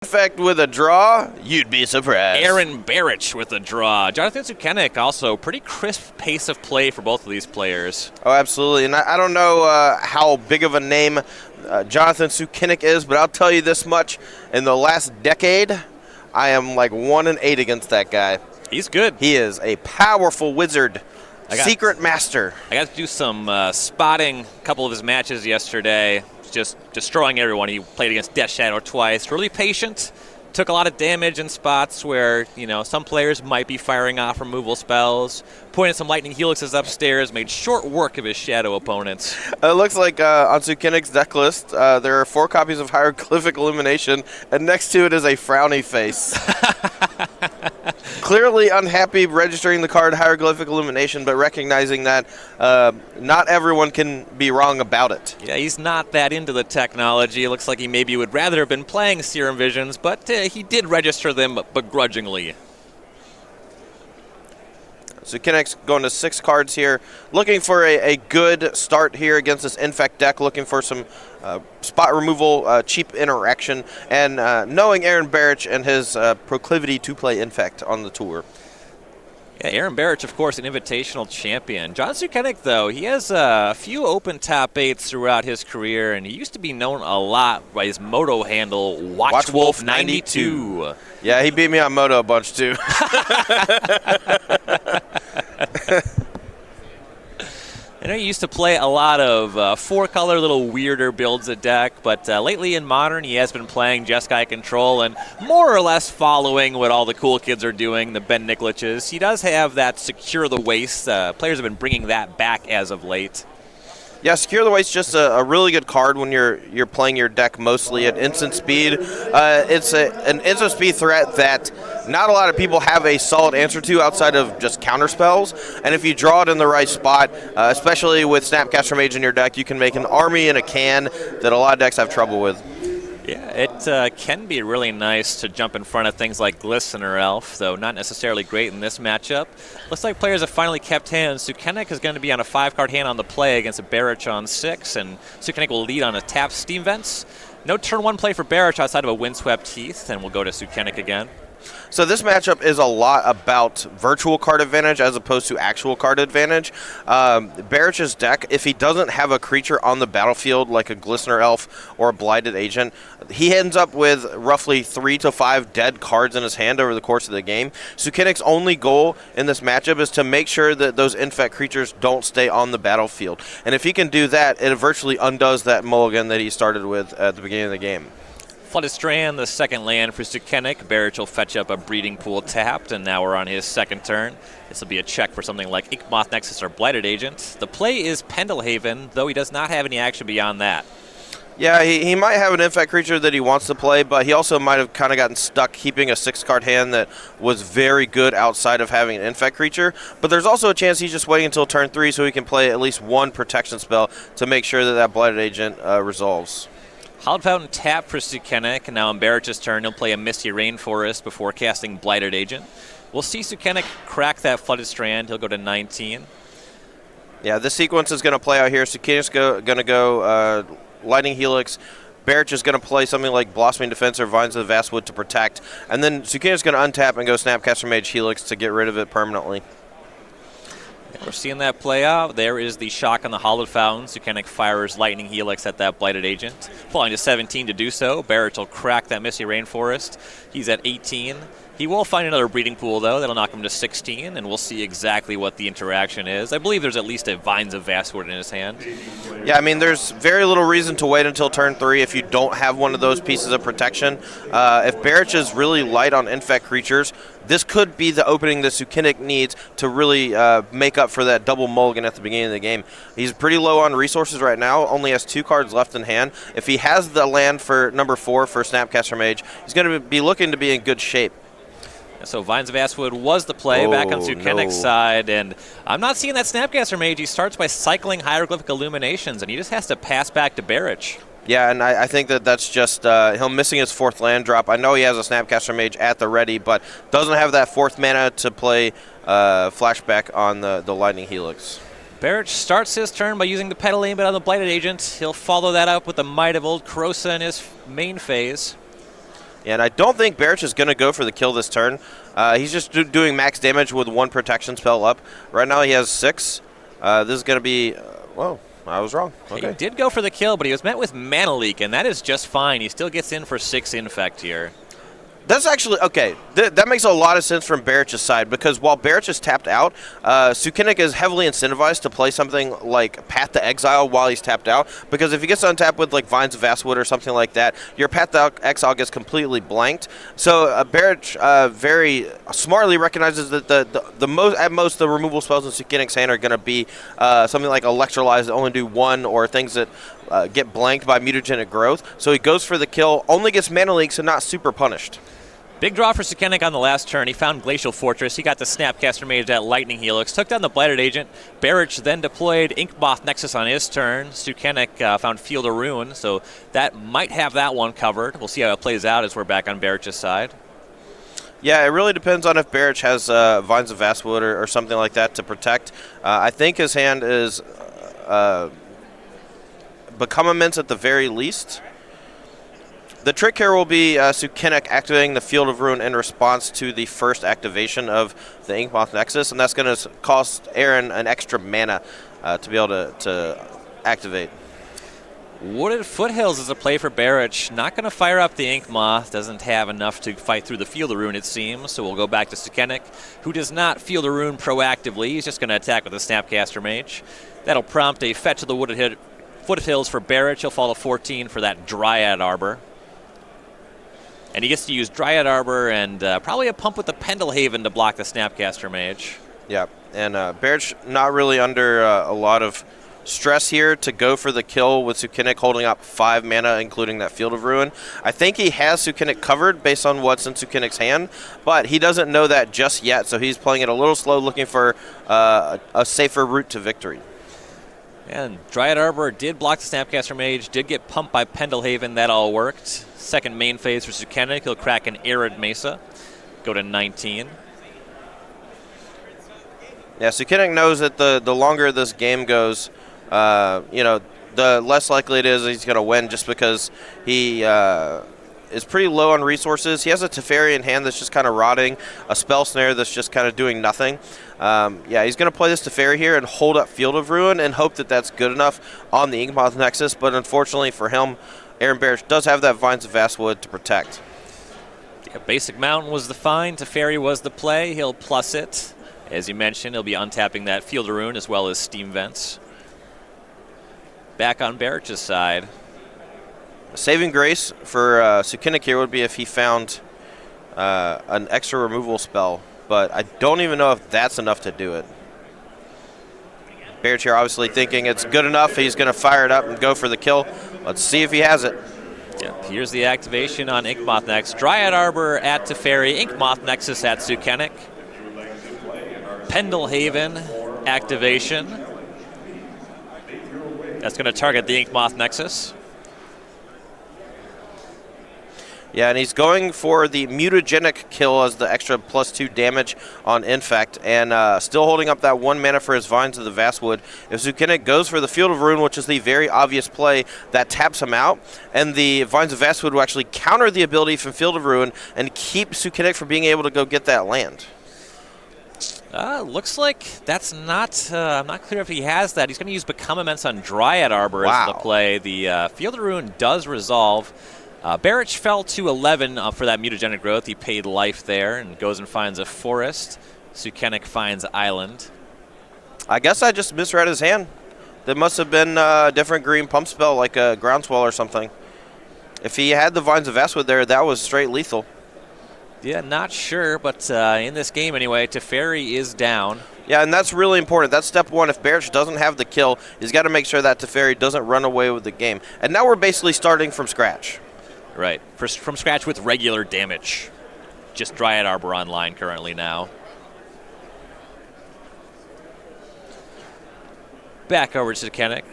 Infect with a draw, you'd be surprised. Aaron Barich with a draw. Jonathan Sukenik also pretty crisp pace of play for both of these players. Oh, absolutely. And I don't know how big of a name Jonathan Sukenik is, but I'll tell you this much. In the last decade, I am like 1-8 against that guy. He's good. He is a powerful wizard. Secret master. I got to do some spotting a couple of his matches yesterday. Just destroying everyone. He played against Death Shadow twice. Really patient. Took a lot of damage in spots where, some players might be firing off removal spells. Pointed some lightning helixes upstairs. Made short work of his shadow opponents. It looks like on Sukenik's deck list, there are 4 copies of Hieroglyphic Illumination, and next to it is a frowny face. Clearly unhappy registering the card Hieroglyphic Illumination, but recognizing that not everyone can be wrong about it. Yeah, he's not that into the technology. It looks like he maybe would rather have been playing Serum Visions, but he did register them begrudgingly. Sukenik's going to 6 cards here, looking for a good start here against this Infect deck, looking for some spot removal, cheap interaction, and knowing Aaron Barich and his proclivity to play Infect on the tour. Yeah, Aaron Barich, of course, an invitational champion. John Sukenik, though, he has a few open top 8s throughout his career, and he used to be known a lot by his Moto handle, Watchwolf 92. Yeah, he beat me on Moto a bunch, too. I know he used to play a lot of 4-color, little weirder builds of deck, but lately in Modern he has been playing Jeskai Control and more or less following what all the cool kids are doing, the Ben Nickliches. He does have that Secure the Waste. Players have been bringing that back as of late. Yeah, Secure the Waste just a really good card when you're playing your deck mostly at instant speed. It's an instant speed threat that not a lot of people have a solid answer to outside of just counter spells. And if you draw it in the right spot, especially with Snapcaster Mage in your deck, you can make an army in a can that a lot of decks have trouble with. Yeah, it can be really nice to jump in front of things like Glistener Elf, though not necessarily great in this matchup. Looks like players have finally kept hands. Sukenik is going to be on a 5-card hand on the play against a Barich on 6, and Sukenik will lead on a tap Steam Vents. No turn 1 play for Barich outside of a Windswept Heath, and we'll go to Sukenik again. So this matchup is a lot about virtual card advantage as opposed to actual card advantage. Barich's deck, if he doesn't have a creature on the battlefield like a Glistener Elf or a Blighted Agent, he ends up with roughly 3 to 5 dead cards in his hand over the course of the game. Sukenik's only goal in this matchup is to make sure that those Infect creatures don't stay on the battlefield. And if he can do that, it virtually undoes that mulligan that he started with at the beginning of the game. Flooded Strand, the second land for Sukenik. Barich will fetch up a Breeding Pool tapped, and now we're on his second turn. This will be a check for something like Inkmoth Nexus or Blighted Agent. The play is Pendelhaven, though he does not have any action beyond that. Yeah, he might have an Infect creature that he wants to play, but he also might have kind of gotten stuck keeping a 6-card hand that was very good outside of having an Infect creature. But there's also a chance he's just waiting until turn 3 so he can play at least 1 protection spell to make sure that Blighted Agent resolves. Hallowed Fountain tap for Sukenik, and now on Barich's turn, he'll play a Misty Rainforest before casting Blighted Agent. We'll see Sukenik crack that Flooded Strand. He'll go to 19. Yeah, this sequence is going to play out here. Sukenik's going to go Lightning Helix. Barich is going to play something like Blossoming Defense or Vines of the Vastwood to protect. And then Sukenik's going to untap and go Snapcaster Mage Helix to get rid of it permanently. We're seeing that play out. There is the shock on the Hallowed Fountain. Sukenik fires Lightning Helix at that Blighted Agent. Falling to 17 to do so. Barich will crack that Misty Rainforest. He's at 18. He will find another Breeding Pool, though. That'll knock him to 16, and we'll see exactly what the interaction is. I believe there's at least a Vines of Vastwood in his hand. Yeah, I mean, there's very little reason to wait until turn 3 if you don't have one of those pieces of protection. If Barich is really light on Infect creatures, this could be the opening that Sukenik needs to really make up for that double mulligan at the beginning of the game. He's pretty low on resources right now, only has 2 cards left in hand. If he has the land for number 4 for Snapcaster Mage, he's going to be looking to be in good shape. So Vines of Vastwood was the play back on Sukenik's side, and I'm not seeing that Snapcaster Mage. He starts by cycling Hieroglyphic Illuminations, and he just has to pass back to Barich. Yeah, and I think that's just him missing his 4th land drop. I know he has a Snapcaster Mage at the ready, but doesn't have that 4th mana to play flashback on the Lightning Helix. Barich starts his turn by using the Petal Ambit on the Blighted Agent. He'll follow that up with the Might of Old Krosa in his main phase. And I don't think Barich is going to go for the kill this turn. He's just doing max damage with 1 protection spell up. Right now he has 6. This is going to be... whoa, I was wrong. Okay. He did go for the kill, but he was met with Mana Leak, and that is just fine. He still gets in for 6 Infect here. That's actually, okay, that makes a lot of sense from Barich's side, because while Barich is tapped out, Sukenik is heavily incentivized to play something like Path to Exile while he's tapped out, because if he gets untapped with like Vines of Vastwood or something like that, your Path to Exile gets completely blanked. So Barich very smartly recognizes that at most the removal spells in Sukenik's hand are going to be something like Electrolyze that only do 1, or things that get blanked by mutagenic growth. So he goes for the kill, only gets Mana Leak, so not super punished. Big draw for Sukenik on the last turn. He found Glacial Fortress. He got the Snapcaster Mage at Lightning Helix. Took down the Blighted Agent. Barich then deployed Inkmoth Nexus on his turn. Sukenik found Field of Ruin, so that might have that one covered. We'll see how it plays out as we're back on Barich's side. Yeah, it really depends on if Barich has Vines of Vastwood or something like that to protect. I think his hand is Become Immense at the very least. The trick here will be Sukenik activating the Field of Ruin in response to the first activation of the Inkmoth Nexus, and that's going to cost Aaron an extra mana to be able to activate. Wooded Foothills is a play for Barich. Not going to fire up the Inkmoth. Doesn't have enough to fight through the Field of Ruin, it seems. So we'll go back to Sukenik, who does not Field of Ruin proactively. He's just going to attack with the Snapcaster Mage. That'll prompt a fetch of the Wooded Foothills for Barich. He'll fall to 14 for that Dryad Arbor. And he gets to use Dryad Arbor and probably a pump with the Pendelhaven to block the Snapcaster Mage. Yeah, and Barich not really under a lot of stress here to go for the kill with Sukenik holding up 5 mana, including that Field of Ruin. I think he has Sukenik covered based on what's in Sukenik's hand, but he doesn't know that just yet, so he's playing it a little slow, looking for a safer route to victory. And Dryad Arbor did block the Snapcaster Mage, did get pumped by Pendelhaven. That all worked. Second main phase for Sukenik. He'll crack an Arid Mesa. Go to 19. Yeah, Sukenik knows that the longer this game goes, the less likely it is he's going to win, just because he is pretty low on resources. He has a Teferi in hand that's just kind of rotting, a Spell Snare that's just kind of doing nothing. He's going to play this Teferi here and hold up Field of Ruin and hope that that's good enough on the Inkmoth Nexus, but unfortunately for him, Aaron Barich does have that Vines of Vastwood to protect. Yeah, Basic Mountain was the find. Teferi was the play. He'll plus it. As you mentioned, he'll be untapping that Field of Ruin as well as Steam Vents. Back on Barich's side. Saving grace for Sukenik here would be if he found an extra removal spell, but I don't even know if that's enough to do it. Barich here obviously thinking it's good enough. He's going to fire it up and go for the kill. Let's see if he has it. Yep, here's the activation on Inkmoth Nexus. Dryad Arbor at Teferi, Inkmoth Nexus at Sukenik. Pendelhaven activation. That's going to target the Inkmoth Nexus. Yeah, and he's going for the mutagenic kill as the extra +2 damage on Infect, and still holding up that 1 mana for his Vines of the Vastwood. If Sukenik goes for the Field of Ruin, which is the very obvious play, that taps him out, and the Vines of Vastwood will actually counter the ability from Field of Ruin and keep Sukenik from being able to go get that land. Looks like that's not... I'm not clear if he has that. He's going to use Become Immense on Dryad Arbor as the play. The Field of Ruin does resolve. Barich fell to 11 for that mutagenic growth. He paid life there and goes and finds a forest. Sukenik finds island. I guess I just misread his hand. There must have been a different green pump spell, like a Groundswell or something. If he had the Vines of Vastwood there, that was straight lethal. Yeah, not sure, but in this game anyway, Teferi is down. Yeah, and that's really important. That's step one. If Barich doesn't have the kill, he's got to make sure that Teferi doesn't run away with the game. And now we're basically starting from scratch. Right, from scratch with regular damage. Just Dryad Arbor online currently now. Back over to Sukenik.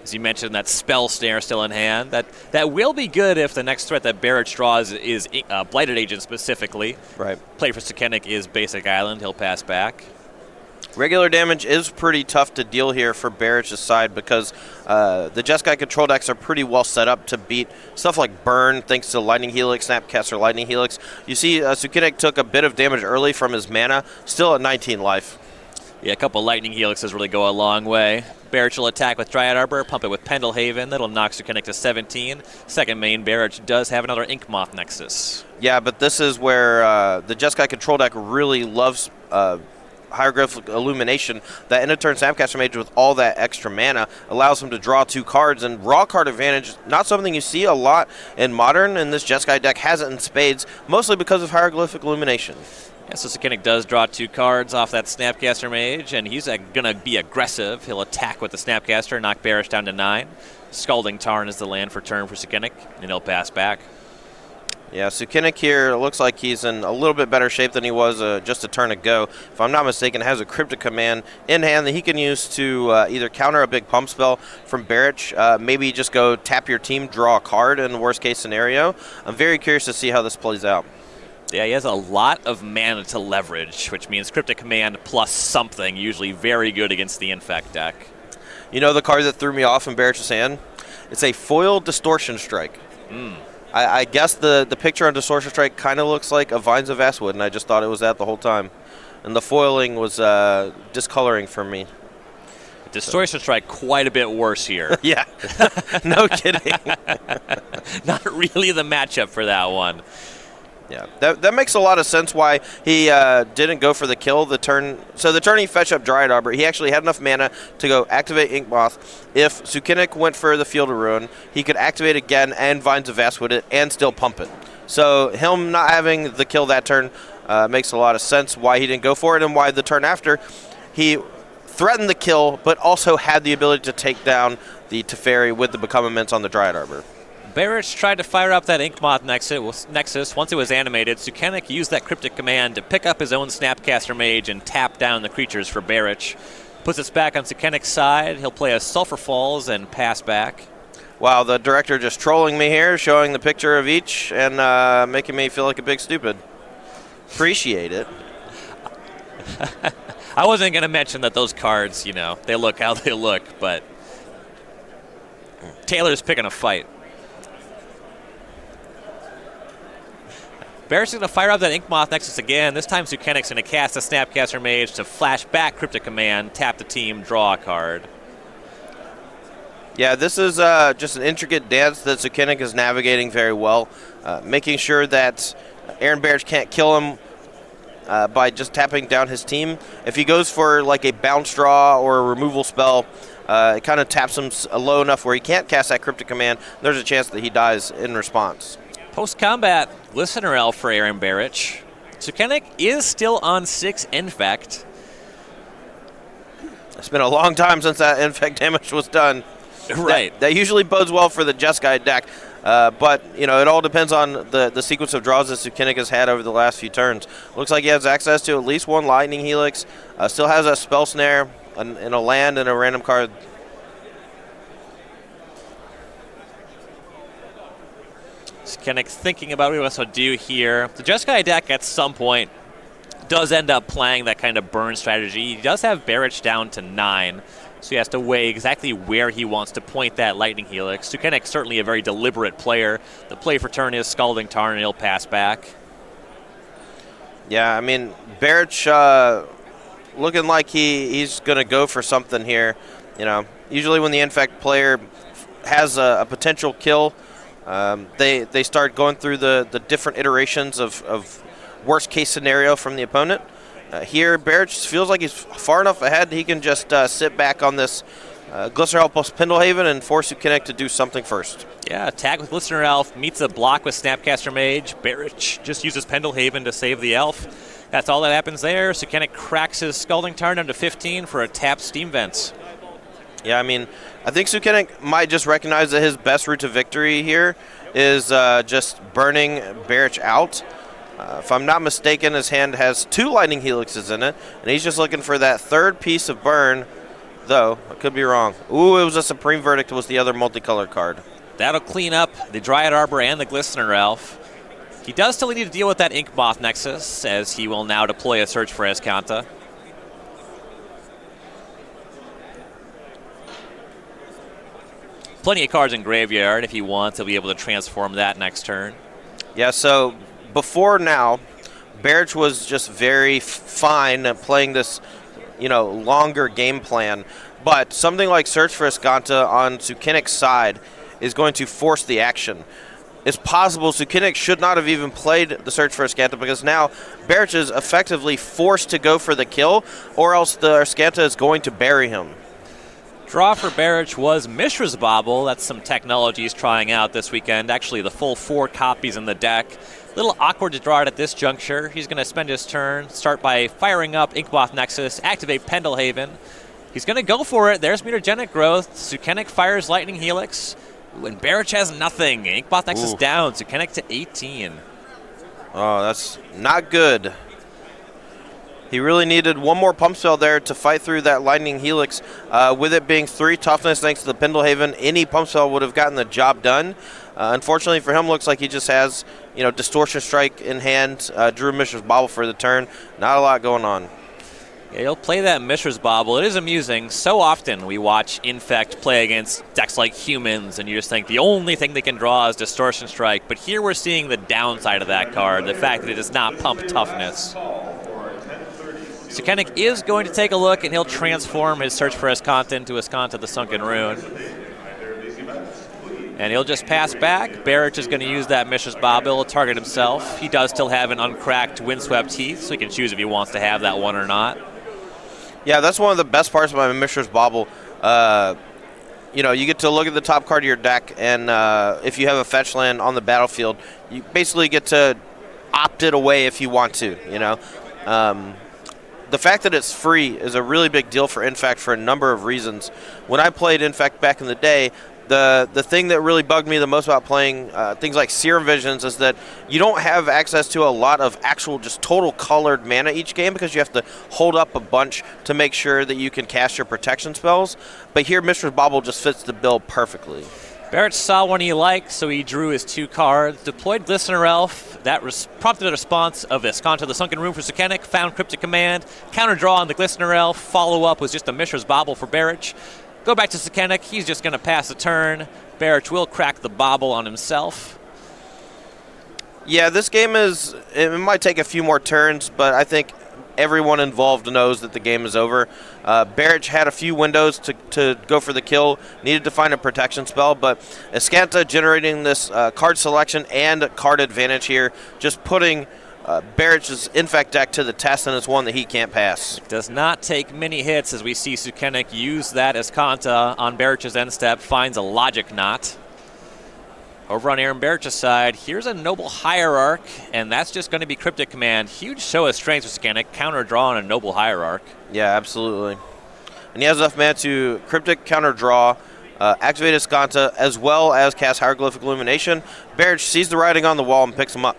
As you mentioned, that Spell Snare still in hand. That will be good if the next threat that Barich draws is Blighted Agent specifically. Right. Play for Sukenik is Basic Island. He'll pass back. Regular damage is pretty tough to deal here for Barich's side because the Jeskai control decks are pretty well set up to beat stuff like Burn, thanks to Lightning Helix, Snapcaster, Lightning Helix. You see Sukenik took a bit of damage early from his mana, still at 19 life. Yeah, a couple Lightning Helixes really go a long way. Barich will attack with Dryad Arbor, pump it with Pendelhaven. That'll knock Sukenik to 17. Second main, Barich does have another Inkmoth Nexus. Yeah, but this is where the Jeskai control deck really loves Hieroglyphic Illumination. That end of turn Snapcaster Mage with all that extra mana allows him to draw 2 cards, and raw card advantage, not something you see a lot in Modern, and this Jeskai deck has it in spades, mostly because of Hieroglyphic Illumination. Yeah, so Sukenik does draw 2 cards off that Snapcaster Mage, and he's going to be aggressive. He'll attack with the Snapcaster, knock Barich down to 9. Scalding Tarn is the land for turn for Sukenik, and he'll pass back. Yeah, Sukenik here looks like he's in a little bit better shape than he was just a turn ago. If I'm not mistaken, has a Cryptic Command in hand that he can use to either counter a big pump spell from Barich, maybe just go tap your team, draw a card in the worst case scenario. I'm very curious to see how this plays out. Yeah, he has a lot of mana to leverage, which means Cryptic Command plus something, usually very good against the Infect deck. You know the card that threw me off in Barich's hand? It's a foil Distortion Strike. I guess the picture on Distortion Strike kind of looks like a Vines of Vastwood, and I just thought it was that the whole time. And the foiling was discoloring for me. Distortion Strike quite a bit worse here. Yeah, no kidding. Not really the matchup for that one. Yeah, that makes a lot of sense why he didn't go for the kill the turn. So the turn he fetched up Dryad Arbor, he actually had enough mana to go activate Inkmoth. If Sukenik went for the Field of Ruin, he could activate again and Vines of Vastwood it and still pump it. So him not having the kill that turn makes a lot of sense why he didn't go for it, and why the turn after he threatened the kill but also had the ability to take down the Teferi with the Become Immense on the Dryad Arbor. Barich tried to fire up that Inkmoth Nexus. Once it was animated, Sukenik used that Cryptic Command to pick up his own Snapcaster Mage and tap down the creatures for Barich. Puts us back on Sukenik's side. He'll play a Sulphur Falls and pass back. Wow, the director just trolling me here, showing the picture of each and making me feel like a big stupid. Appreciate it. I wasn't going to mention that those cards, they look how they look, but Taylor's picking a fight. Barich's going to fire up that Inkmoth Nexus again. This time Sukenik's going to cast a Snapcaster Mage to flash back Cryptic Command, tap the team, draw a card. Yeah, this is just an intricate dance that Sukenik is navigating very well, making sure that Aaron Barich can't kill him by just tapping down his team. If he goes for like a bounce draw or a removal spell, it kind of taps him low enough where he can't cast that Cryptic Command. There's a chance that he dies in response. Post-combat, Listener Elf for Aaron Barich. Sukenik is still on 6 Infect. It's been a long time since that Infect damage was done. Right. That usually bodes well for the Jeskai deck, but it all depends on the sequence of draws that Sukenik has had over the last few turns. Looks like he has access to at least 1 Lightning Helix, still has a Spell Snare, and a land and a random card. Sukenik thinking about what he wants to do here. The Jeskai deck at some point does end up playing that kind of burn strategy. He does have Barich down to 9, so he has to weigh exactly where he wants to point that Lightning Helix. Sukenik certainly a very deliberate player. The play for turn is Scalding Tarn, and he'll pass back. Yeah, I mean, Barich looking like he's going to go for something here. Usually when the Infect player has a potential kill, they start going through the different iterations of worst case scenario from the opponent. Here, Barich feels like he's far enough ahead he can just sit back on this Glistener Elf plus Pendelhaven and force Sukenik to do something first. Yeah, attack with Glistener Elf, meets a block with Snapcaster Mage. Barich just uses Pendelhaven to save the Elf. That's all that happens there. Sukenik cracks his Scalding Tarn down to 15 for a tapped Steam Vents. Yeah, I mean, I think Sukenik might just recognize that his best route to victory here is just burning Barich out. If I'm not mistaken, his hand has 2 Lightning Helixes in it, and he's just looking for that third piece of burn, though. I could be wrong. Ooh, it was a Supreme Verdict was the other multicolored card. That'll clean up the Dryad Arbor and the Glistener Elf. He does still need to deal with that Inkmoth Nexus, as he will now deploy a Search for Escanta. plenty of cards in graveyard. If he wants, he'll be able to transform that next turn. Yeah, so before now, Barich was just very fine at playing this, longer game plan. But something like Search for Escanta on Sukenik's side is going to force the action. It's possible Sukenik should not have even played the Search for Escanta because now Barich is effectively forced to go for the kill, or else the Escanta is going to bury him. Draw for Barich was Mishra's Bauble. That's some technology he's trying out this weekend. Actually, the full 4 copies in the deck. A little awkward to draw it at this juncture. He's going to spend his turn, start by firing up Inkmoth Nexus, activate Pendelhaven. He's going to go for it. There's Mutagenic Growth. Sukenik fires Lightning Helix. And Barich has nothing. Inkmoth Nexus down. Sukenik to 18. Oh, that's not good. He really needed one more pump spell there to fight through that Lightning Helix. With it being 3 toughness thanks to the Pendelhaven, any pump spell would have gotten the job done. Unfortunately for him, looks like he just has, Distortion Strike in hand, drew Mishra's Bauble for the turn. Not a lot going on. Yeah, he'll play that Mishra's Bauble. It is amusing. So often we watch Infect play against decks like Humans, and you just think the only thing they can draw is Distortion Strike. But here we're seeing the downside of that card, the fact that it does not pump toughness. Sukenik is going to take a look, and he'll transform his Search for Escanta into Escanta the Sunken Rune. And he'll just pass back. Barich is going to use that Mishra's Bauble to target himself. He does still have an uncracked Windswept Heath, so he can choose if he wants to have that one or not. Yeah, that's one of the best parts about Mishra's Bauble. You get to look at the top card of your deck, and if you have a fetch land on the battlefield, you basically get to opt it away if you want to, The fact that it's free is a really big deal for Infect for a number of reasons. When I played Infect back in the day, the thing that really bugged me the most about playing things like Serum Visions is that you don't have access to a lot of actual just total colored mana each game because you have to hold up a bunch to make sure that you can cast your protection spells. But here, Mishra's Bauble just fits the bill perfectly. Barich saw one he liked, so he drew his 2 cards, deployed Glistener Elf. That prompted a response of Escanta the Sunken Rune for Sukenik, found Cryptic Command, counter draw on the Glistener Elf, follow-up was just a Mishra's Bauble for Barich. Go back to Sukenik. He's just going to pass a turn. Barich will crack the Bauble on himself. Yeah, this game it might take a few more turns, but I think everyone involved knows that the game is over. Barich had a few windows to go for the kill, needed to find a protection spell, but Escanta generating this card selection and card advantage here, just putting Barich's Infect deck to the test, and it's one that he can't pass. Does not take many hits as we see Sukenik use that Escanta on Barich's end step, finds a Logic Knot. Over on Aaron Barich's side, here's a Noble Hierarch, and that's just going to be Cryptic Command. Huge show of strength for Sukenik, counter draw on a Noble Hierarch. Yeah, absolutely. And he has enough mana to Cryptic counter draw, activate Escanta, as well as cast Hieroglyphic Illumination. Barich sees the writing on the wall and picks him up.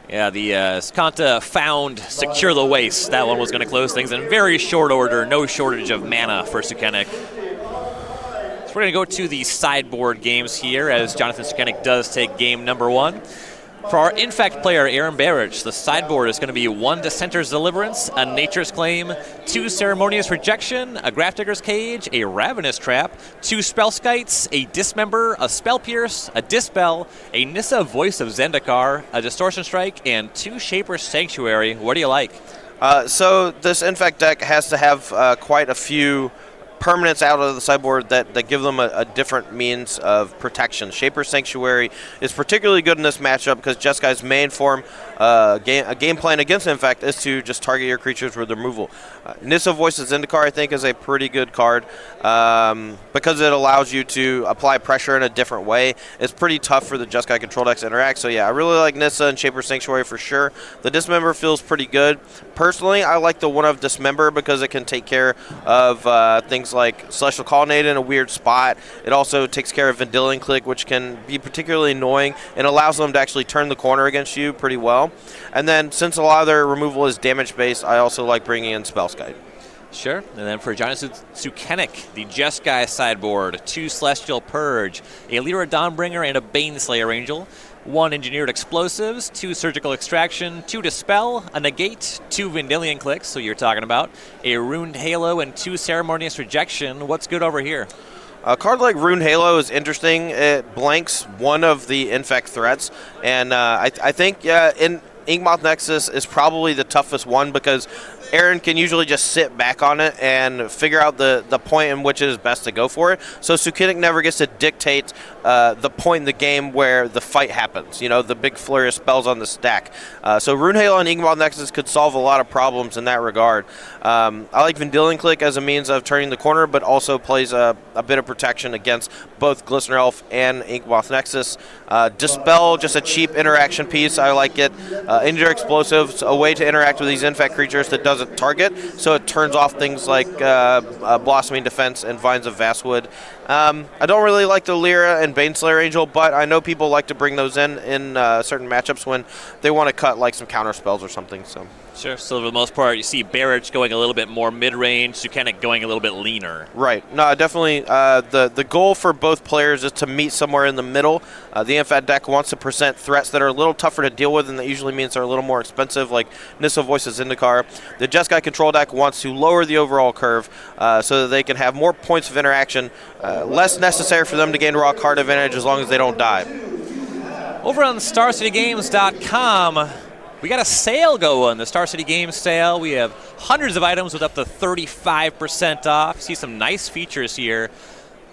Yeah, the Escanta found Secure the Waste. That one was going to close things in very short order. No shortage of mana for Sukenik. So we're going to go to the sideboard games here as Jonathan Sukenik does take game number 1. For our Infect player, Aaron Barich, the sideboard is going to be 1 Dissenter's Deliverance, a Nature's Claim, 2 Ceremonious Rejection, a Grafdigger's Cage, a Ravenous Trap, 2 Spellskites, a Dismember, a Spell Pierce, a Dispel, a Nissa Voice of Zendikar, a Distortion Strike, and 2 Shaper's Sanctuary. What do you like? So this Infect deck has to have quite a few permanents out of the sideboard that give them a different means of protection. Shaper's Sanctuary is particularly good in this matchup because Jeskai main form a game plan against Infect is to just target your creatures with removal. Nissa Voice of Zendikar, I think, is a pretty good card because it allows you to apply pressure in a different way. It's pretty tough for the Jeskai control decks to interact, so yeah, I really like Nissa and Shaper's Sanctuary for sure. The Dismember feels pretty good. Personally, I like the one of Dismember because it can take care of things like Celestial Colonnade in a weird spot. It also takes care of Vendilion Click, which can be particularly annoying and allows them to actually turn the corner against you pretty well. And then since a lot of their removal is damage-based, I also like bringing in Spellskite. Sure. And then for Jonathan Sukenik, the Jeskai sideboard, 2 Celestial Purge, a Lyra Dawnbringer, and a Baneslayer Angel. 1 Engineered Explosives, 2 Surgical Extraction, 2 Dispel, a Negate, 2 Vendilion Clicks, so you're talking about, a Runed Halo, and 2 Ceremonious Rejection. What's good over here? A card like Rune Halo is interesting. It blanks one of the infect threats, and I think in Inkmoth Nexus is probably the toughest one because Aaron can usually just sit back on it and figure out the point in which it is best to go for it. So Sukenik never gets to dictate the point in the game where the fight happens, the big flurry of spells on the stack. So Rune Halo and Inkmoth Nexus could solve a lot of problems in that regard. I like Vendilion Click as a means of turning the corner, but also plays a bit of protection against both Glistener Elf and Inkmoth Nexus. Dispel, just a cheap interaction piece. I like it. Injure Explosives, a way to interact with these infect creatures that doesn't target, so it turns off things like Blossoming Defense and Vines of Vastwood. I don't really like the Lyra and Baneslayer Angel, but I know people like to bring those in certain matchups when they want to cut like some counter spells or something. Sure. So for the most part, you see Barich going a little bit more mid-range, Sukenik going a little bit leaner. Right. No, definitely. The goal for both players is to meet somewhere in the middle. The Infat deck wants to present threats that are a little tougher to deal with, and that usually means they're a little more expensive, like Nissa Voices Zendikar. The Jeskai Control deck wants to lower the overall curve so that they can have more points of interaction, less necessary for them to gain raw card advantage as long as they don't die. Over on StarCityGames.com, we got a sale going, the Star City Games sale. We have hundreds of items with up to 35% off. See some nice features here.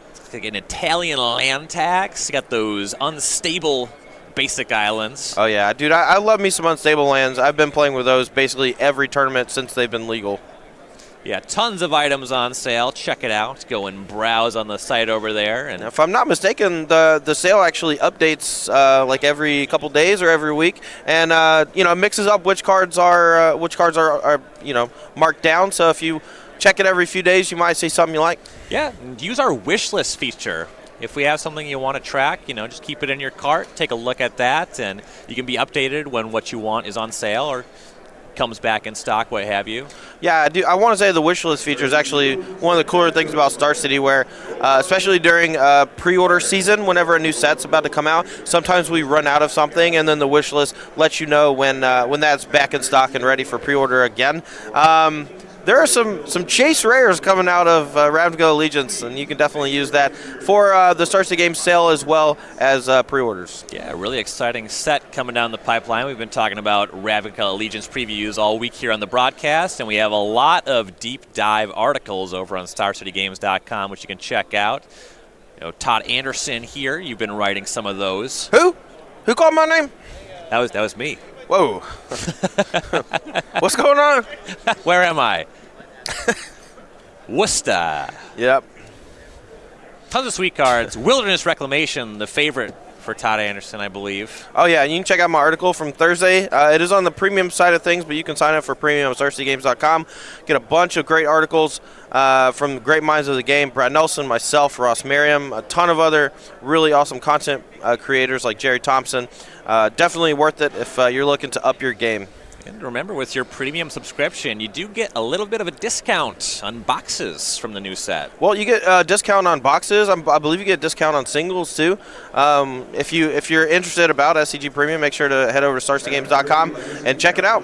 It's like an Italian land tax. You got those unstable basic islands. Oh, yeah. Dude, I love me some unstable lands. I've been playing with those basically every tournament since they've been legal. Yeah, tons of items on sale. Check it out. Go and browse on the site over there. And if I'm not mistaken, the sale actually updates like every couple days or every week, and mixes up which cards are marked down. So if you check it every few days, you might see something you like. Yeah, and use our wish list feature. If we have something you want to track, just keep it in your cart. Take a look at that, and you can be updated when what you want is on sale or comes back in stock, what have you. Yeah, I want to say the wish list feature is actually one of the cooler things about Star City, where especially during pre-order season, whenever a new set's about to come out, sometimes we run out of something, and then the wish list lets you know when that's back in stock and ready for pre-order again. There are some chase rares coming out of Ravnica Allegiance, and you can definitely use that for the Star City Games sale as well as pre-orders. Yeah, a really exciting set coming down the pipeline. We've been talking about Ravnica Allegiance previews all week here on the broadcast, and we have a lot of deep dive articles over on StarCityGames.com, which you can check out. Todd Anderson here, you've been writing some of those. Who? Who called my name? That was me. Whoa. What's going on? Where am I? Worcester. Yep. Tons of sweet cards. Wilderness Reclamation, the favorite for Todd Anderson, I believe. Oh, yeah. You can check out my article from Thursday. It is on the premium side of things, but you can sign up for premium at StarCityGames.com. Get a bunch of great articles from great minds of the game. Brad Nelson, myself, Ross Merriam, a ton of other really awesome content creators like Jerry Thompson. Definitely worth it if you're looking to up your game. And remember, with your premium subscription, you do get a little bit of a discount on boxes from the new set. Well, you get a discount on boxes. I believe you get a discount on singles, too. If you're interested about SCG Premium, make sure to head over to StarCityGames.com and check it out.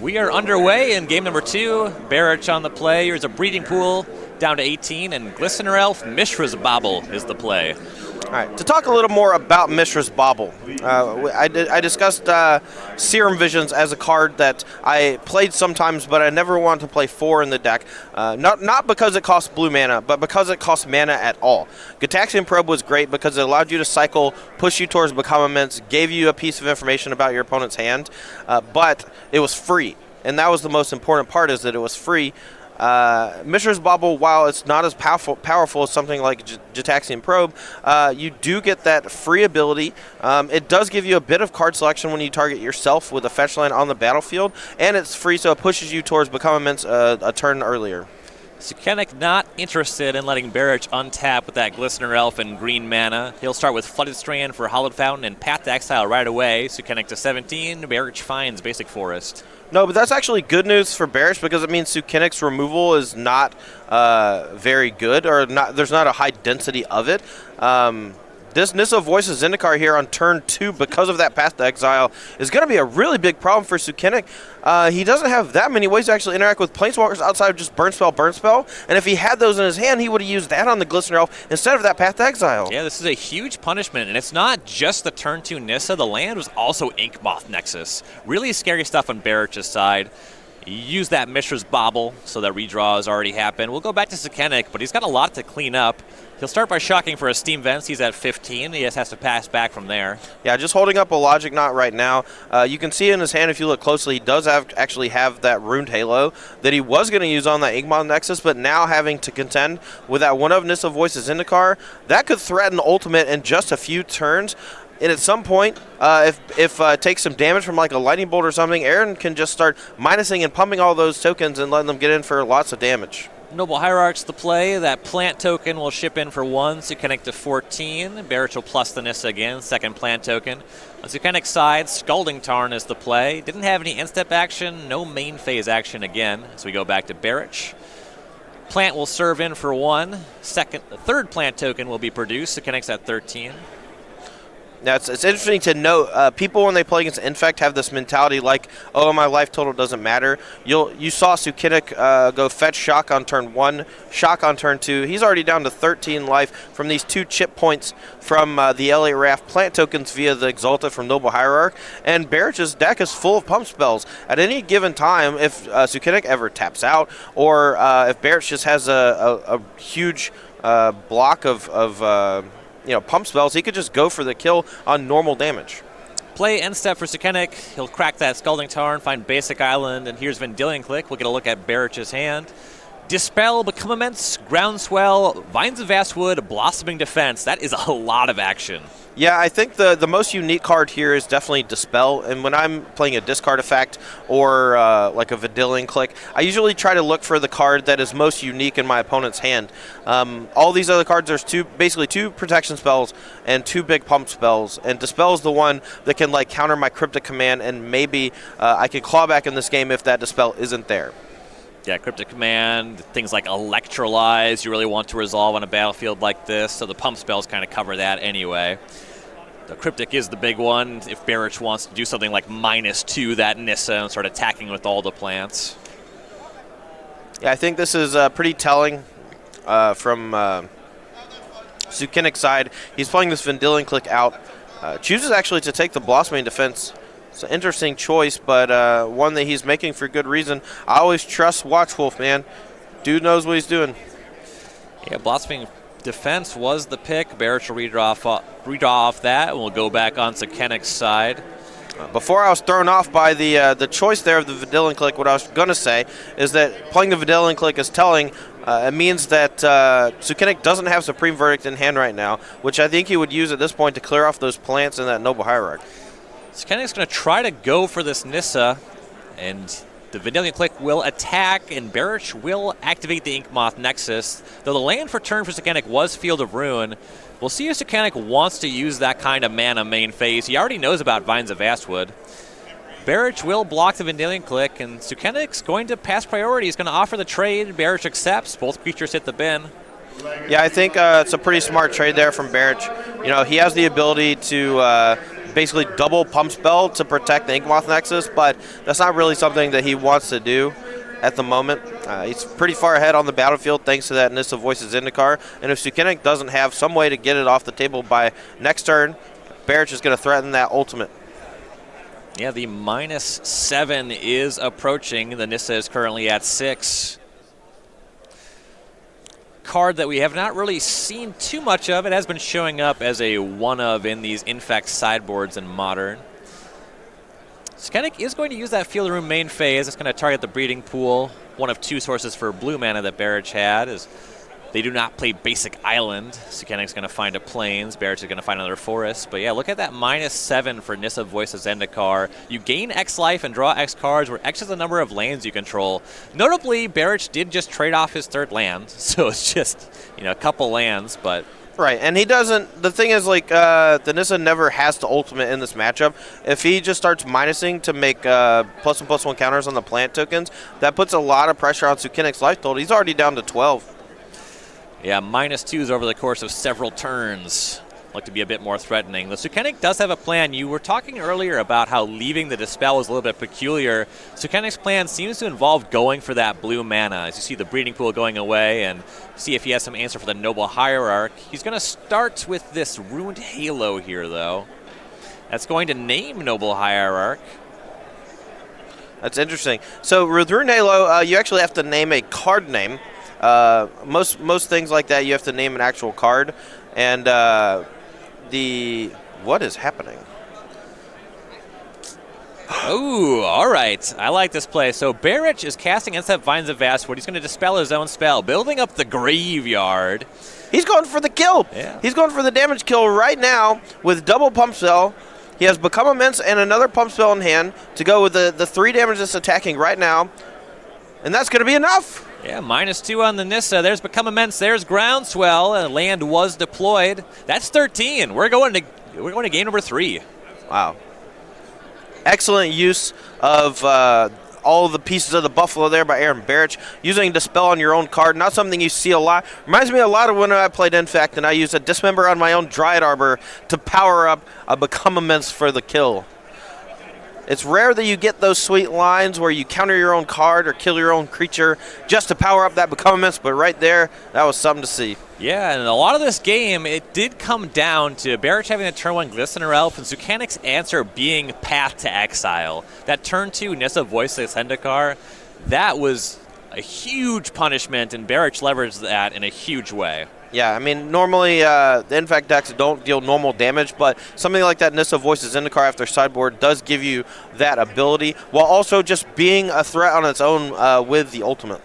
We are underway in game number 2. Barich on the play. Here's a breeding pool down to 18, and Glistener Elf Mishra's Bauble is the play. All right, to talk a little more about Mishra's Bauble, I discussed Serum Visions as a card that I played sometimes, but I never wanted to play 4 in the deck. Not because it costs blue mana, but because it costs mana at all. Gitaxian Probe was great because it allowed you to cycle, push you towards Become Immense, gave you a piece of information about your opponent's hand, but it was free. And that was the most important part, is that it was free. Mishra's Bauble, while it's not as powerful as something like Gitaxian Probe, you do get that free ability. It does give you a bit of card selection when you target yourself with a fetch land on the battlefield, and it's free, so it pushes you towards Become Immense a turn earlier. Sukenik not interested in letting Barich untap with that Glistener Elf and green mana. He'll start with Flooded Strand for Hallowed Fountain and Path to Exile right away. Sukenik to 17, Barich finds Basic Forest. No, but that's actually good news for Barich because it means Sukenik's removal is not very good, or there's not a high density of it. this Nissa Voices Zendikar here on turn 2, because of that Path to Exile, is going to be a really big problem for Sukenik. He doesn't have that many ways to actually interact with Planeswalkers outside of just Burn Spell. And if he had those in his hand, he would have used that on the Glistener Elf instead of that Path to Exile. Yeah, this is a huge punishment, and it's not just the turn 2 Nissa. The land was also Inkmoth Nexus. Really scary stuff on Barich's side. Use that Mishra's Bauble, so that redraw has already happened. We'll go back to Sukenik, but he's got a lot to clean up. He'll start by shocking for a Steam Vents. He's at 15. He just has to pass back from there. Yeah, just holding up a Logic Knot right now. You can see in his hand, if you look closely, he does actually have that Runed Halo that he was going to use on that Inkmoth Nexus, but now having to contend with that one of Nissa Voices Zendikar, that could threaten Ultimate in just a few turns. And at some point, if it takes some damage from like a Lightning Bolt or something, Aaron can just start minusing and pumping all those tokens and letting them get in for lots of damage. Noble Hierarch's the play. That plant token will ship in for 1, Sukenik to 14. Barich will plus the Nissa again, second plant token. On Sukenik's side, Scalding Tarn is the play. Didn't have any end-step action, no main phase action again. So we go back to Barich. Plant will serve in for 1. Third plant token will be produced. Sukenik's at 13. Now, it's interesting to note, people when they play against Infect have this mentality like, oh, my life total doesn't matter. You saw Sukenik go fetch Shock on turn 1, Shock on turn 2. He's already down to 13 life from these 2 chip points from the LA Raft plant tokens via the Exalta from Noble Hierarch. And Barich's deck is full of pump spells. At any given time, if Sukenik ever taps out, or if Barich just has a huge block of pump spells, he could just go for the kill on normal damage. Play end step for Sukenik. He'll crack that Scalding Tarn, find Basic Island, and here's Vendilion Click. We'll get a look at Barich's hand. Dispel, Become Immense, Groundswell, Vines of Vastwood, Blossoming Defense. That is a lot of action. Yeah, I think the most unique card here is definitely Dispel. And when I'm playing a discard effect or like a Vendilion Click, I usually try to look for the card that is most unique in my opponent's hand. All these other cards, there's basically 2 protection spells and 2 big pump spells. And Dispel is the one that can like counter my Cryptic Command, and maybe I can claw back in this game if that Dispel isn't there. Yeah, Cryptic Command, things like Electrolyze you really want to resolve on a battlefield like this, so the pump spells kind of cover that anyway. The Cryptic is the big one if Barich wants to do something like -2 that Nissa and start attacking with all the plants. Yeah, I think this is pretty telling from Sukenik's side. He's playing this Vendilion Click out. Chooses actually to take the Blossoming Defense. It's an interesting choice, but one that he's making for good reason. I always trust Watchwolf, man. Dude knows what he's doing. Yeah, Blossoming Defense was the pick. Barich will redraw off that, and we'll go back on Sukenik's side. Before I was thrown off by the choice there of the Vendilion Click, what I was going to say is that playing the Vendilion Click is telling. It means that Sukenik doesn't have Supreme Verdict in hand right now, which I think he would use at this point to clear off those plants in that Noble Hierarch. Sukenik's going to try to go for this Nissa, and the Vendilion Click will attack, and Barich will activate the Inkmoth Nexus. Though the land for turn for Sukenik was Field of Ruin, we'll see if Sukenik wants to use that kind of mana main phase. He already knows about Vines of Vastwood. Barich will block the Vendilion Click, and Sukenik's going to pass priority. He's going to offer the trade. Barich accepts. Both creatures hit the bin. Yeah, I think it's a pretty smart trade there from Barich. He has the ability to basically double pump spell to protect the Inkmoth Nexus, but that's not really something that he wants to do at the moment. He's pretty far ahead on the battlefield thanks to that Nissa Voices Zendikar, and if Sukenik doesn't have some way to get it off the table by next turn, Barich is going to threaten that ultimate. Yeah, the -7 is approaching. The Nissa is currently at 6. Card that we have not really seen too much of. It has been showing up as a one-of in these Infect sideboards in Modern. Sukenik is going to use that Field Room main phase. It's going to target the Breeding Pool. One of 2 sources for blue mana that Barich had is they do not play Basic Island. Sukenik's going to find a Plains. Barich is going to find another Forest. But yeah, look at that -7 for Nissa Voices Zendikar. You gain X life and draw X cards, where X is the number of lands you control. Notably, Barich did just trade off his 3rd land, so it's just a couple lands, but... Right, and he doesn't... The thing is, the Nissa never has to ultimate in this matchup. If he just starts minusing to make +1/+1 counters on the plant tokens, that puts a lot of pressure on Sukenik's life total. He's already down to 12. Yeah, -2s over the course of several turns. look to be a bit more threatening. The Sukenik does have a plan. You were talking earlier about how leaving the Dispel was a little bit peculiar. Sukenik's plan seems to involve going for that blue mana. As you see the breeding pool going away and see if he has some answer for the Noble Hierarch. He's going to start with this Ruined Halo here, though. That's going to name Noble Hierarch. That's interesting. So with Ruined Halo, you actually have to name a card name. Most things like that, you have to name an actual card. And what is happening? Ooh, all right. I like this play. So Barich is casting against that Vines of Vastwood. He's going to dispel his own spell, building up the graveyard. He's going for the kill. Yeah. He's going for the damage kill right now with double pump spell. He has Become Immense and another pump spell in hand to go with the 3 damage that's attacking right now. And that's going to be enough. Yeah, -2 on the Nissa. There's Become Immense. There's Groundswell. Land was deployed. That's 13. We're going to game number 3. Wow. Excellent use of all of the pieces of the Buffalo there by Aaron Barich. Using Dispel on your own card, not something you see a lot. Reminds me a lot of when I played Infect and I used a Dismember on my own Dryad Arbor to power up a Become Immense for the kill. It's rare that you get those sweet lines where you counter your own card or kill your own creature just to power up that Become Immense, but right there, that was something to see. Yeah, and a lot of this game, it did come down to Barich having a turn 1 Glistener Elf and Sukenik's answer being Path to Exile. That turn 2 Nissa Voiceless Zendikar, that was a huge punishment, and Barich leveraged that in a huge way. Yeah, I mean, normally the Infect decks don't deal normal damage, but something like that Nissa Voices Zendikar after sideboard does give you that ability, while also just being a threat on its own with the ultimate.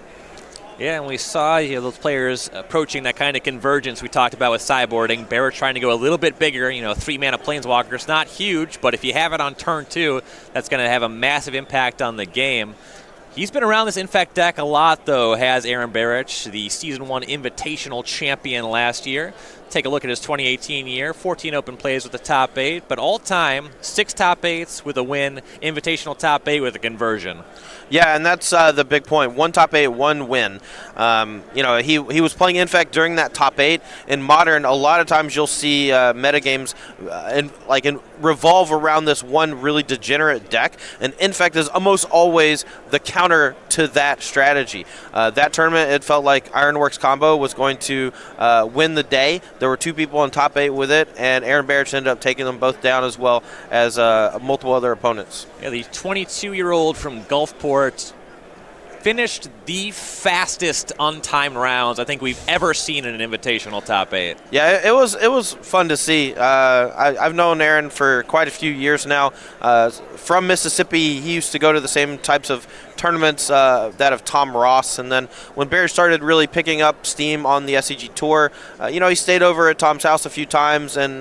Yeah, and we saw those players approaching that kind of convergence we talked about with sideboarding. Barich trying to go a little bit bigger, 3-mana Planeswalkers, not huge, but if you have it on turn 2, that's going to have a massive impact on the game. He's been around this Infect deck a lot, though, has Aaron Barich, the Season 1 Invitational champion last year. Take a look at his 2018 year, 14 open plays with the top 8, but all-time, 6 top 8s with a win, Invitational top 8 with a conversion. Yeah, and that's the big point. 1 top 8, 1 win. He was playing Infect during that top 8. In Modern, a lot of times you'll see metagames revolve around this one really degenerate deck, and Infect is almost always the counter to that strategy. That tournament, it felt like Ironworks Combo was going to win the day. There were 2 people in top 8 with it, and Aaron Barich ended up taking them both down as well as multiple other opponents. Yeah, the 22-year-old from Gulfport finished the fastest untimed rounds I think we've ever seen in an Invitational top 8. Yeah, it was fun to see. I've known Aaron for quite a few years now. From Mississippi, he used to go to the same types of tournaments that of Tom Ross, and then when Barich started really picking up steam on the SCG Tour, he stayed over at Tom's house a few times, and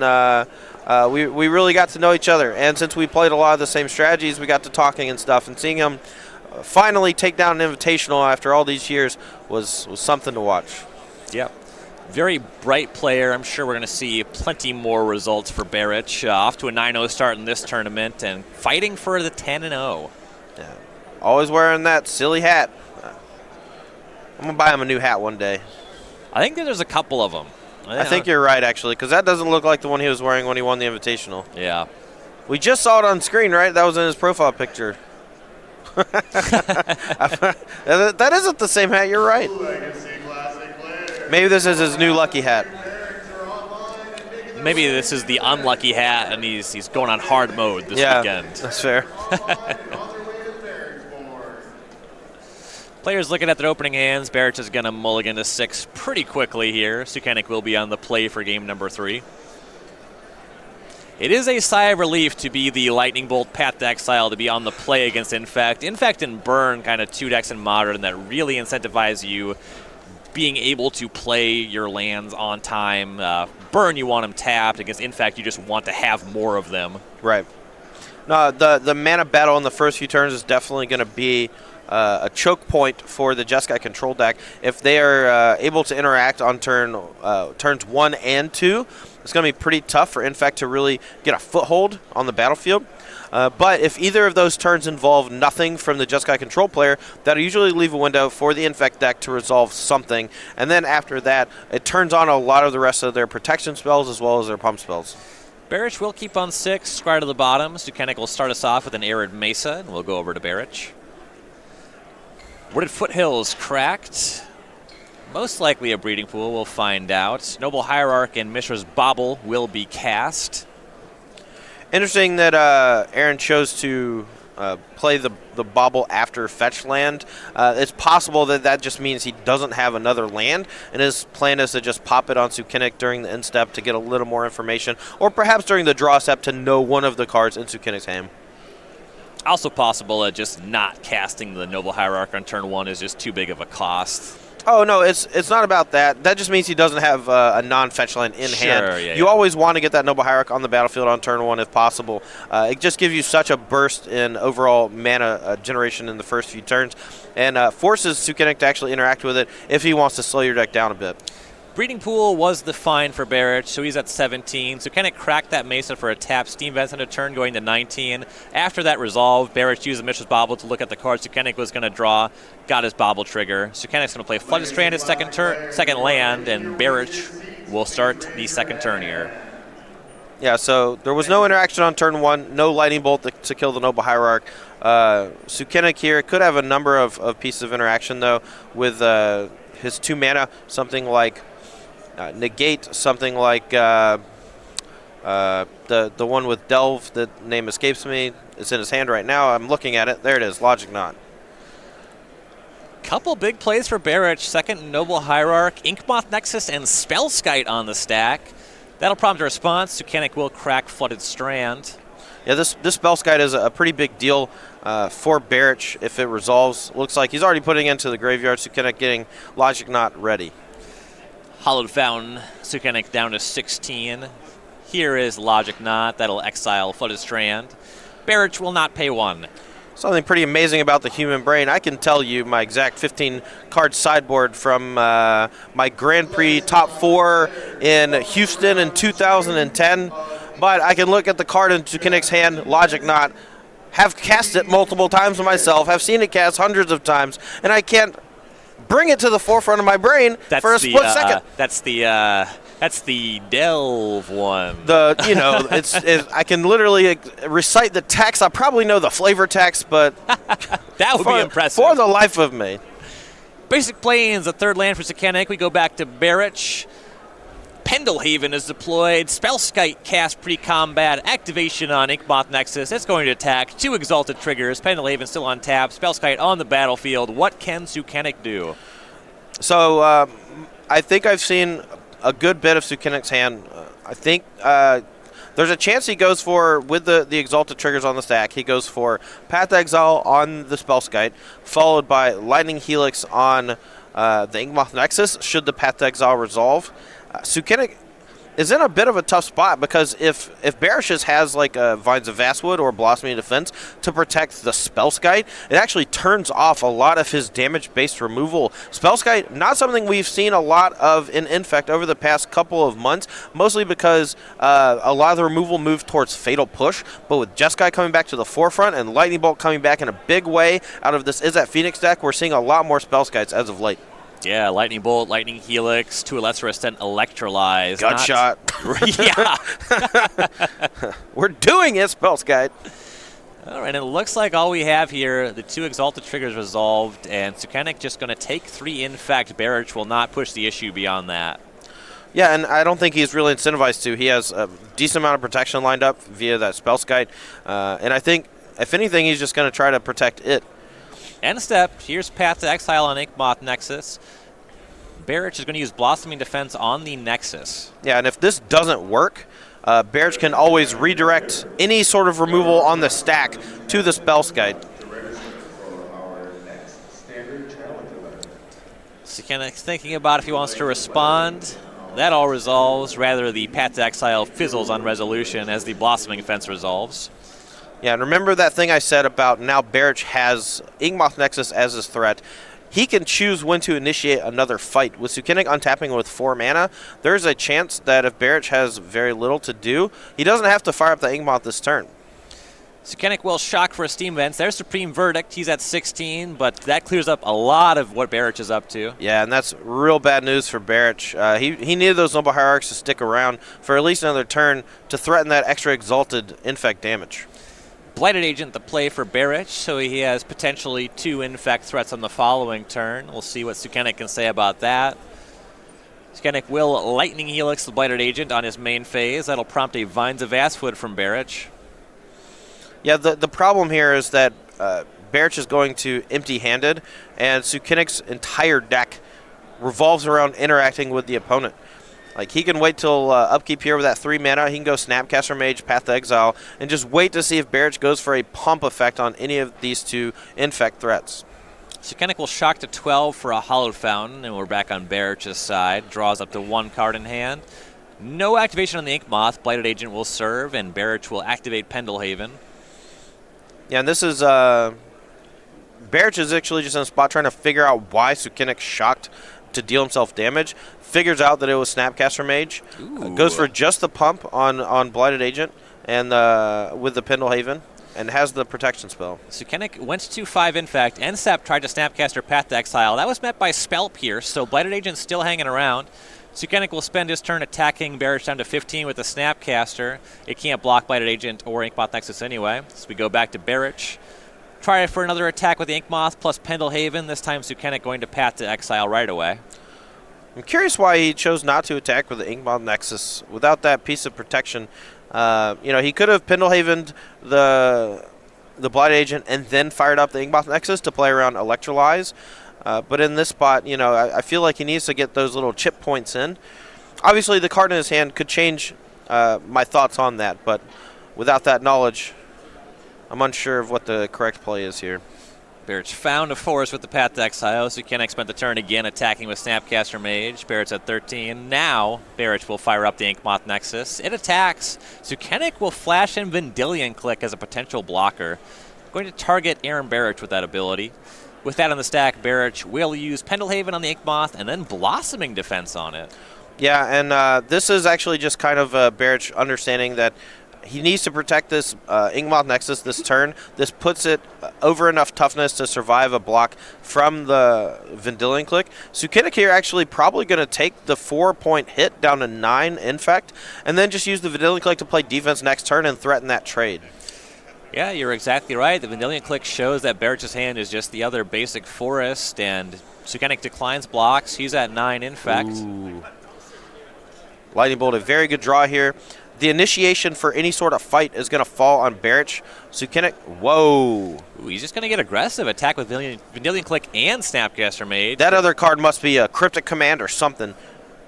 we really got to know each other. And since we played a lot of the same strategies, we got to talking and stuff, and seeing him finally take down an Invitational after all these years was something to watch. Yep. Very bright player. I'm sure we're going to see plenty more results for Barich. Off to a 9-0 start in this tournament and fighting for the 10-0. Yeah. Always wearing that silly hat. I'm going to buy him a new hat one day. I think that there's a couple of them. I think you're right, actually, because that doesn't look like the one he was wearing when he won the Invitational. Yeah. We just saw it on screen, right? That was in his profile picture. That isn't the same hat, you're right. Maybe this is his new lucky hat. Maybe this is the unlucky hat, and he's going on hard mode this weekend. That's fair. Players looking at their opening hands. Barich is going to mulligan to 6 pretty quickly here. Sukenik will be on the play for game number 3. It is a sigh of relief to be the Lightning Bolt Path to Exile, to be on the play against Infect. Infect and Burn, kind of 2 decks in Modern that really incentivize you being able to play your lands on time. Burn, you want them tapped. Against Infect, you just want to have more of them. Right. No, the mana battle in the first few turns is definitely going to be a choke point for the Jeskai control deck. If they are able to interact on turns 1 and 2, it's going to be pretty tough for Infect to really get a foothold on the battlefield. But if either of those turns involve nothing from the Jeskai control player, that'll usually leave a window for the Infect deck to resolve something. And then after that, it turns on a lot of the rest of their protection spells as well as their pump spells. Barich will keep on 6, square to the bottom. Sukenik will start us off with an Arid Mesa, and we'll go over to Barich. Wooded Foothills cracked. Most likely a breeding pool, we'll find out. Noble Hierarch and Mishra's Bauble will be cast. Interesting that Aaron chose to play the Bauble after fetch land. It's possible that just means he doesn't have another land, and his plan is to just pop it on Sukenik during the end step to get a little more information, or perhaps during the draw step to know one of the cards in Sukenik's hand. Also possible that just not casting the Noble Hierarch on turn 1 is just too big of a cost. Oh, no, it's not about that. That just means he doesn't have a non-fetch land in hand. Yeah, you always want to get that Noble Hierarch on the battlefield on turn 1 if possible. It just gives you such a burst in overall mana generation in the first few turns, and forces Sukenik to actually interact with it if he wants to slow your deck down a bit. Breeding Pool was the find for Barich, so he's at 17. Sukenik cracked that Mesa for a tap. Steam Vents on a turn going to 19. After that resolved, Barich used the Mishra's Bauble to look at the card Sukenik was going to draw, got his Bauble trigger. Sukenik's going to play Flooded Stranded second land, and Barich will start the second turn here. Yeah, so there was no interaction on turn 1, no Lightning Bolt to kill the Noble Hierarch. Sukenik here could have a number of pieces of interaction, though, with his 2 mana, something like negate, something like the one with Delve, the name escapes me. It's in his hand right now. I'm looking at it. There it is, Logic Knot. Couple big plays for Barich. Second Noble Hierarch, Inkmoth Nexus, and Spellskite on the stack. That'll prompt a response. Sukenik will crack Flooded Strand. Yeah, this Spellskite is a pretty big deal for Barich if it resolves. Looks like he's already putting it into the graveyard. Sukenik getting Logic Knot ready. Hollowed Fountain, Sukenik down to 16. Here is Logic Knot. That'll exile Flooded Strand. Barich will not pay 1. Something pretty amazing about the human brain. I can tell you my exact 15-card sideboard from my Grand Prix top 4 in Houston in 2010. But I can look at the card in Sukenik's hand, Logic Knot, have cast it multiple times myself, have seen it cast hundreds of times, and I can't bring it to the forefront of my brain for a split second. That's the Delve one. I can literally recite the text. I probably know the flavor text, but that would be impressive. For the life of me. Basic Plains, a third land for Sukenik. We go back to Barich. Pendelhaven is deployed. Spellskite cast pre-combat. Activation on Inkmoth Nexus. It's going to attack. 2 Exalted triggers. Pendelhaven still on tap. Spellskite on the battlefield. What can Sukenik do? So I think I've seen a good bit of Sukenik's hand. I think there's a chance he goes for, with the Exalted triggers on the stack, he goes for Path to Exile on the Spellskite, followed by Lightning Helix on the Inkmoth Nexus, should the Path to Exile resolve. Sukenik is in a bit of a tough spot because if Barich has like a Vines of Vastwood or Blossoming Defense to protect the Spellskite, it actually turns off a lot of his damage-based removal. Spellskite, not something we've seen a lot of in Infect over the past couple of months, mostly because a lot of the removal moved towards Fatal Push, but with Jeskai coming back to the forefront and Lightning Bolt coming back in a big way out of this Is That Phoenix deck, we're seeing a lot more Spellskites as of late. Yeah, Lightning Bolt, Lightning Helix, to a lesser extent, Electrolyze. Gutshot. Yeah. We're doing it, Spellskite. All right, and it looks like all we have here, the 2 Exalted triggers resolved, and Sukenik just going to take 3 Infect. Barich will not push the issue beyond that. Yeah, and I don't think he's really incentivized to. He has a decent amount of protection lined up via that Spellskite, and I think, if anything, he's just going to try to protect it. End step, here's Path to Exile on Inkmoth Nexus. Barich is going to use Blossoming Defense on the Nexus. Yeah, and if this doesn't work, Barich can always redirect any sort of removal on the stack to the Spellskite. Sukenik's thinking about if he wants to respond. That all resolves. Rather, the Path to Exile fizzles on resolution as the Blossoming Defense resolves. Yeah, and remember that thing I said about now Barich has Inkmoth Nexus as his threat. He can choose when to initiate another fight. With Sukenik untapping with 4 mana, there's a chance that if Barich has very little to do, he doesn't have to fire up the Inkmoth this turn. Sukenik will shock for a Steam Vents. There's Supreme Verdict. He's at 16, but that clears up a lot of what Barich is up to. Yeah, and that's real bad news for Barich. He needed those Noble Hierarchs to stick around for at least another turn to threaten that extra exalted infect damage. Blighted Agent the play for Barich, so he has potentially 2 infect threats on the following turn. We'll see what Sukenik can say about that. Sukenik will Lightning Helix the Blighted Agent on his main phase. That'll prompt a Vines of Vastwood from Barich. Yeah, the problem here is that Barich is going to empty-handed, and Sukenik's entire deck revolves around interacting with the opponent. Like, he can wait till upkeep here with that 3 mana. He can go Snapcaster Mage, Path to Exile, and just wait to see if Barich goes for a pump effect on any of these 2 infect threats. Sukenik will shock to 12 for a Hallowed Fountain, and we're back on Barich's side. Draws up to 1 card in hand. No activation on the Ink Moth. Blighted Agent will serve, and Barich will activate Pendelhaven. Yeah, and this is Barich is actually just in a spot trying to figure out why Sukenik shocked to deal himself damage. Figures out that it was Snapcaster Mage. Goes for just the pump on Blighted Agent and with the Pendelhaven, and has the protection spell. Sukenik went to 5 Infect. NSAP tried to Snapcaster Path to Exile. That was met by Spell Pierce, so Blighted Agent's still hanging around. Sukenik will spend his turn attacking Barich down to 15 with the Snapcaster. It can't block Blighted Agent or Inkmoth Nexus anyway. So we go back to Barich. Try for another attack with the Inkmoth plus Pendelhaven. This time Sukenik going to Path to Exile right away. I'm curious why he chose not to attack with the Inkmoth Nexus without that piece of protection. He could have Pendelhavened the Blighted Agent and then fired up the Inkmoth Nexus to play around Electrolyze. But in this spot, I feel like he needs to get those little chip points in. Obviously, the card in his hand could change my thoughts on that, but without that knowledge, I'm unsure of what the correct play is here. Barich found a forest with the Path to Exile. Sukenik spent the turn again attacking with Snapcaster Mage. Barich at 13. Now, Barich will fire up the Inkmoth Nexus. It attacks. Sukenik will flash in Vendilion Click as a potential blocker. Going to target Aaron Barich with that ability. With that on the stack, Barich will use Pendelhaven on the Inkmoth and then Blossoming Defense on it. Yeah, and this is actually just kind of Barich understanding that he needs to protect this Inkmoth Nexus this turn. This puts it over enough toughness to survive a block from the Vendilion Click. Sukenik here actually probably going to take the 4-point hit down to 9 infect, and then just use the Vendilion Click to play defense next turn and threaten that trade. Yeah, you're exactly right. The Vendilion Click shows that Barich's hand is just the other basic forest, and Sukenik declines blocks. He's at 9 infect. Ooh. Lightning Bolt, a very good draw here. The initiation for any sort of fight is going to fall on Barich. Sukenik, whoa. Ooh, he's just going to get aggressive. Attack with Vendilion Click and Snapcaster Mage. That other card must be a Cryptic Command or something.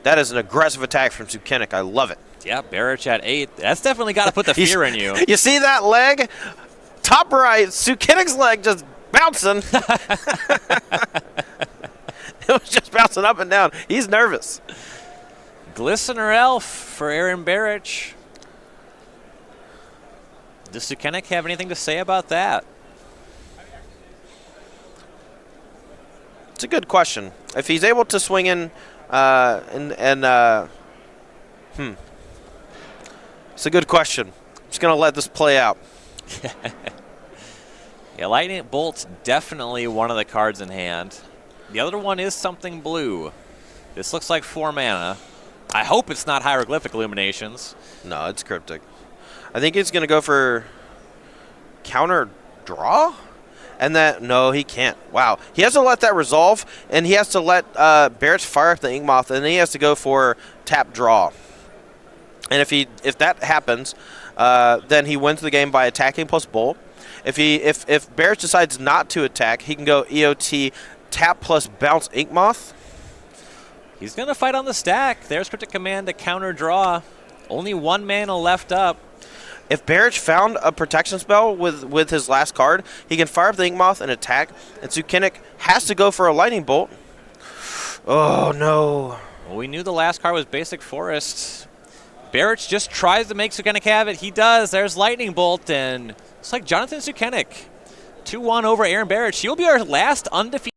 That is an aggressive attack from Sukenik. I love it. Yeah, Barich at 8. That's definitely got to put the fear in you. You see that leg? Top right, Sukenik's leg just bouncing. It was just bouncing up and down. He's nervous. Glistener Elf for Aaron Barich. Does Sukenik have anything to say about that? It's a good question. If he's able to swing in it's a good question. I'm just going to let this play out. Yeah, Lightning Bolt's definitely one of the cards in hand. The other one is something blue. This looks like 4 mana. I hope it's not Hieroglyphic Illuminations. No, it's Cryptic. I think he's going to go for counter draw? And that, no, he can't. Wow. He has to let that resolve, and he has to let Barich fire up the Inkmoth, and then he has to go for tap draw. And if that happens, then he wins the game by attacking plus bolt. If Barich decides not to attack, he can go EOT tap plus bounce Inkmoth. He's going to fight on the stack. There's Cryptic Command to counter draw. Only 1 mana left up. If Barich found a protection spell with his last card, he can fire up the Inkmoth and attack, and Sukenik has to go for a Lightning Bolt. Oh, no. Well, we knew the last card was Basic Forest. Barich just tries to make Sukenik have it. He does. There's Lightning Bolt, and it's like Jonathan Sukenik. 2-1 over Aaron Barich. He'll be our last undefeated